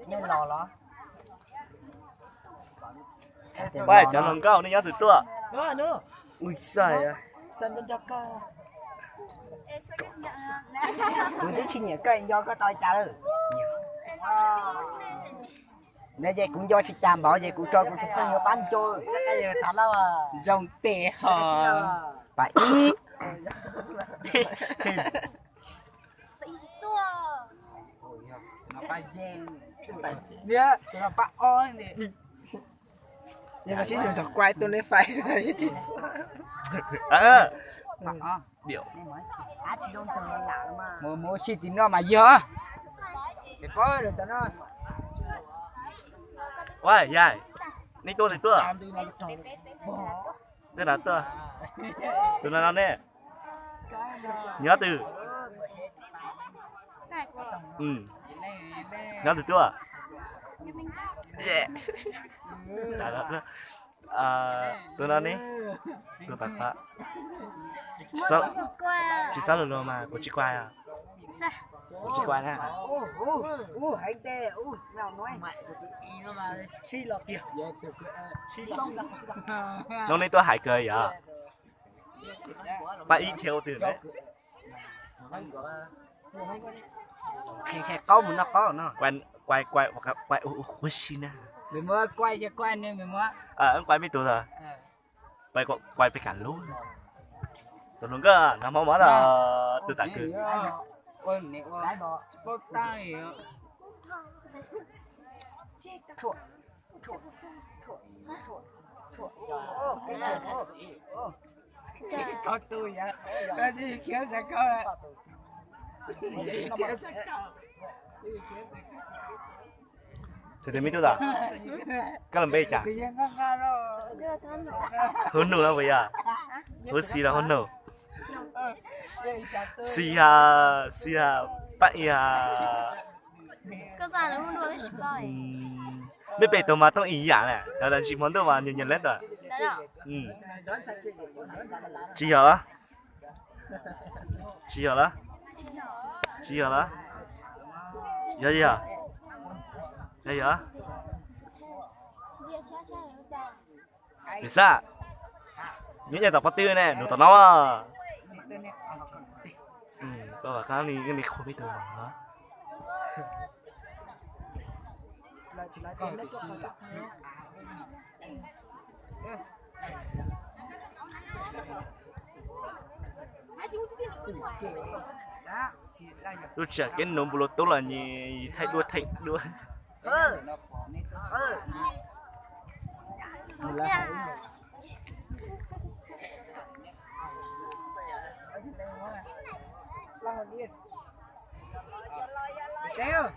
nên lò đó. Vậy cho lòng cao nên nhớ từ tua. Nữa. Ui giời ơi. Sân cho cơ. Tôi thấy xin nhỉ cây do có tay trả rồi. Nên vậy cũng do chị Tam bảo vậy cũng cho cũng không nhiều bán trôi. Cái gì thật lắm à. Dòng tệ hả? Phải ý. Nó phải gen. Nhớ, nó phải on đi. Nhưng mà chỉ dùng cho quay tôi lấy phải. Điệu. Mua xịt thì nó mà dơ. Để có được cho nó. Vậy dài. Ní tôi thì tua. Tên là tua. Từ nào nè. Nhớ từ. Nhớ từ tua. Yeah. Salah. Từ nào nè. Từ bạc bạc. Sao? Chị sao được mà của chị quay à? Của chị quay nè. Hãy tê, nào nói. Xí lọt kìa. Nó nên tôi hại cười vậy. Ba ít theo từ đấy. Khẽ có một nó có nó. Quay ui xin à. Mình mới quay cho quay nên mình mới. Em quay mấy tuổi rồi. Quay phải cả luôn. Tụi nó cơ, nó mong mỏi là từ tại cứ. Ôi mẹ ơi. Bốc tay. Thua. Có tôi vậy. Cái gì kéo cho con. Chị kéo cho con. Thì mấy tuổi rồi. Các làm bê chả. Hơn nữa vậy à? Hơn xí là hơn nữa. Xí ha, bạn Cơ già nó không đuổi cái coi. Mấy bê tôm mà tông ý dạng này, là chỉ món đồ mà nhìn lên rồi. Đấy ạ. Chị hiểu đó? Chị hiểu đó? Chị hiểu đó? Hiểu gì hả? Chị hiểu đó? Vì sao? Những nhà đọc bát tư này, đồ tao nói à. Tôi bảo cái này không biết từ mà. Tôi chả cái nón bồ tốt là gì thay đua. Kéo.